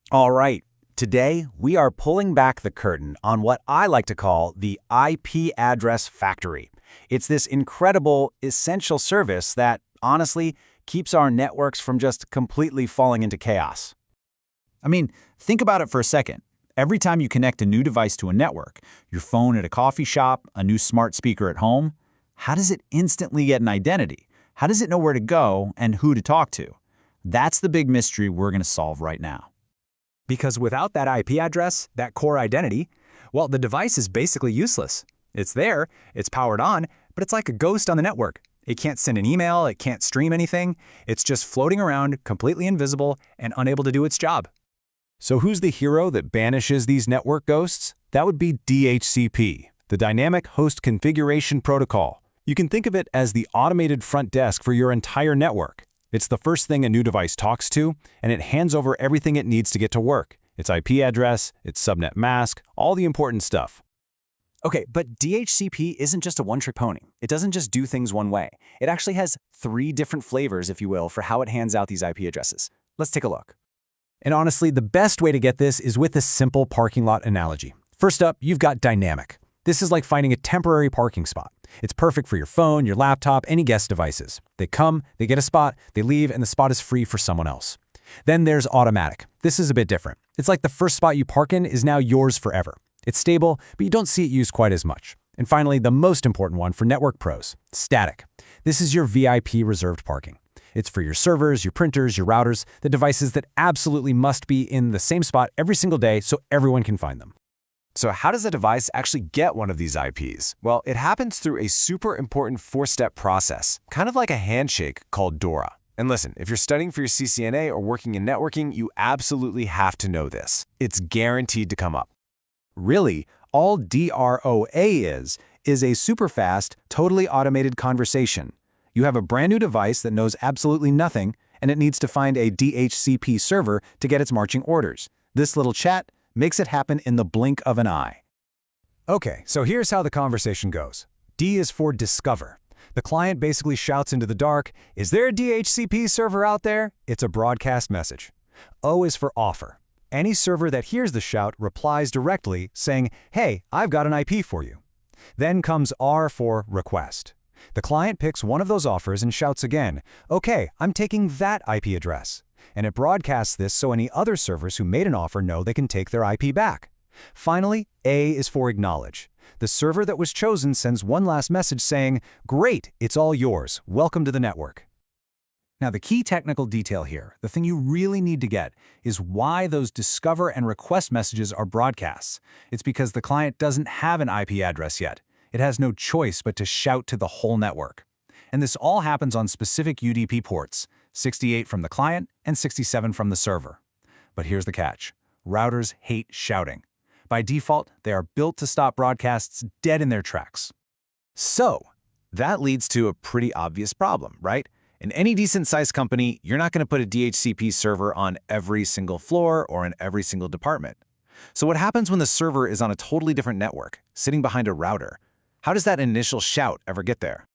All right, today we are pulling back the curtain on what I like to call the IP address factory. It's this incredible, essential service that, honestly, keeps our networks from just completely falling into chaos. I mean, think about it for a second. Every time you connect a new device to a network, your phone at a coffee shop, a new smart speaker at home, how does it instantly get an identity? How does it know where to go and who to talk to? That's the big mystery we're going to solve right now. Because without that IP address, that core identity, well, the device is basically useless. It's there, it's powered on, but it's like a ghost on the network. It can't send an email, it can't stream anything. It's just floating around, completely invisible and unable to do its job. So who's the hero that banishes these network ghosts? That would be DHCP, the Dynamic Host Configuration Protocol. You can think of it as the automated front desk for your entire network. It's the first thing a new device talks to, and it hands over everything it needs to get to work. Its IP address, its subnet mask, all the important stuff. Okay, but DHCP isn't just a one-trick pony. It doesn't just do things one way. It actually has 3 different flavors, if you will, for how it hands out these IP addresses. Let's take a look. And honestly, the best way to get this is with a simple parking lot analogy. First up, you've got dynamic. This is like finding a temporary parking spot. It's perfect for your phone, your laptop, any guest devices. They come, they get a spot, they leave, and the spot is free for someone else. Then there's automatic. This is a bit different. It's like the first spot you park in is now yours forever. It's stable, but you don't see it used quite as much. And finally, the most important one for network pros, static. This is your VIP reserved parking. It's for your servers, your printers, your routers, the devices that absolutely must be in the same spot every single day so everyone can find them. So how does a device actually get one of these IPs? Well, it happens through a super important 4-step process, kind of like a handshake called DORA. And listen, if you're studying for your CCNA or working in networking, you absolutely have to know this. It's guaranteed to come up. Really, all DROA is a super fast, totally automated conversation. You have a brand new device that knows absolutely nothing, and it needs to find a DHCP server to get its marching orders. This little chat makes it happen in the blink of an eye. Okay, so here's how the conversation goes. D is for discover. The client basically shouts into the dark, "Is there a DHCP server out there?" It's a broadcast message. O is for offer. Any server that hears the shout replies directly saying, "Hey, I've got an IP for you." Then comes R for request. The client picks one of those offers and shouts again, "Okay, I'm taking that IP address." And it broadcasts this so any other servers who made an offer know they can take their IP back. Finally, A is for acknowledge. The server that was chosen sends one last message saying, "Great, it's all yours. Welcome to the network." Now, the key technical detail here, the thing you really need to get, is why those discover and request messages are broadcasts. It's because the client doesn't have an IP address yet. It has no choice but to shout to the whole network. And this all happens on specific UDP ports, 68 from the client and 67 from the server. But here's the catch. Routers hate shouting. By default, they are built to stop broadcasts dead in their tracks. So, that leads to a pretty obvious problem, right? In any decent-sized company, you're not going to put a DHCP server on every single floor or in every single department. So what happens when the server is on a totally different network, sitting behind a router? How does that initial shout ever get there?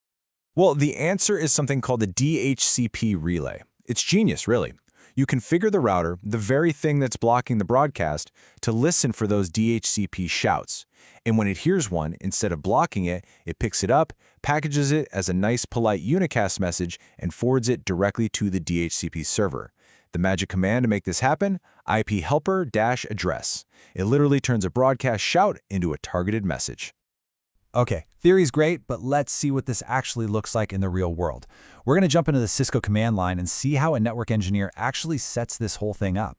Well, the answer is something called the DHCP relay. It's genius, really. You configure the router, the very thing that's blocking the broadcast, to listen for those DHCP shouts. And when it hears one, instead of blocking it, it picks it up, packages it as a nice, polite unicast message, and forwards it directly to the DHCP server. The magic command to make this happen, IP helper-address. It literally turns a broadcast shout into a targeted message. Okay, theory's great, but let's see what this actually looks like in the real world. We're going to jump into the Cisco command line and see how a network engineer actually sets this whole thing up.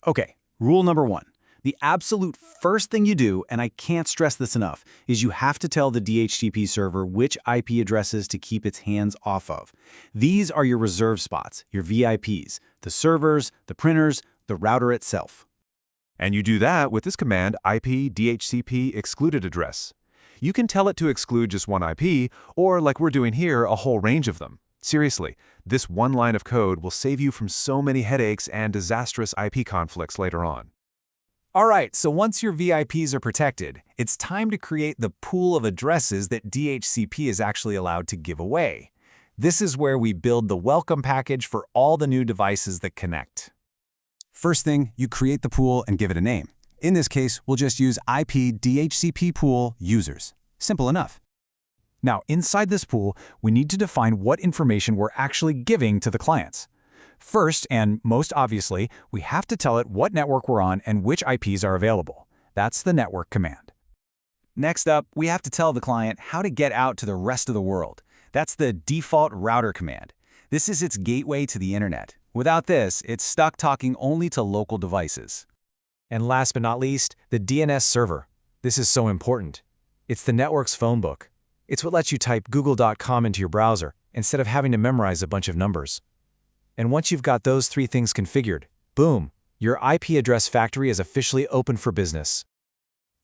Okay, rule number 1. The absolute first thing you do, and I can't stress this enough, is you have to tell the DHCP server which IP addresses to keep its hands off of. These are your reserve spots, your VIPs, the servers, the printers, the router itself. And you do that with this command, IP DHCP excluded address. You can tell it to exclude just one IP, or like we're doing here, a whole range of them. Seriously, this one line of code will save you from so many headaches and disastrous IP conflicts later on. All right, so once your VIPs are protected, it's time to create the pool of addresses that DHCP is actually allowed to give away. This is where we build the welcome package for all the new devices that connect. First thing, you create the pool and give it a name. In this case, we'll just use IP DHCP pool users. Simple enough. Now, inside this pool, we need to define what information we're actually giving to the clients. First, and most obviously, we have to tell it what network we're on and which IPs are available. That's the network command. Next up, we have to tell the client how to get out to the rest of the world. That's the default router command. This is its gateway to the internet. Without this, it's stuck talking only to local devices. And last but not least, the DNS server. This is so important. It's the network's phone book. It's what lets you type google.com into your browser instead of having to memorize a bunch of numbers. And once you've got those three things configured, boom, your IP address factory is officially open for business.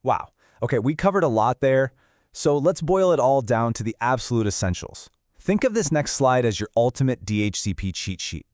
Wow. Okay, we covered a lot there, so let's boil it all down to the absolute essentials. Think of this next slide as your ultimate DHCP cheat sheet.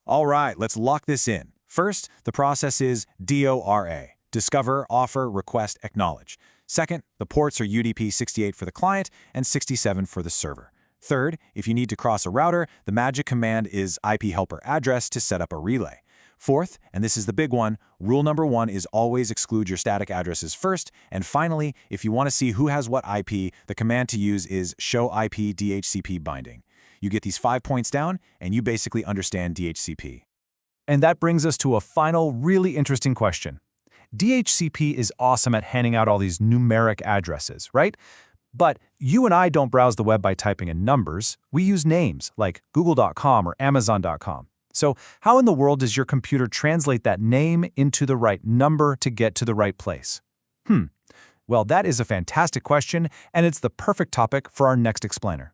All right, let's lock this in. First, the process is DORA, Discover, Offer, Request, Acknowledge. Second, the ports are UDP 68 for the client and 67 for the server. Third, if you need to cross a router, the magic command is IP helper address to set up a relay. Fourth, and this is the big one, rule number 1 is always exclude your static addresses first. And finally, if you want to see who has what IP, the command to use is show IP DHCP binding. You get these 5 points down, and you basically understand DHCP. And that brings us to a final, really interesting question. DHCP is awesome at handing out all these numeric addresses, right? But you and I don't browse the web by typing in numbers. We use names like google.com or amazon.com. So how in the world does your computer translate that name into the right number to get to the right place? Well, that is a fantastic question, and it's the perfect topic for our next explainer.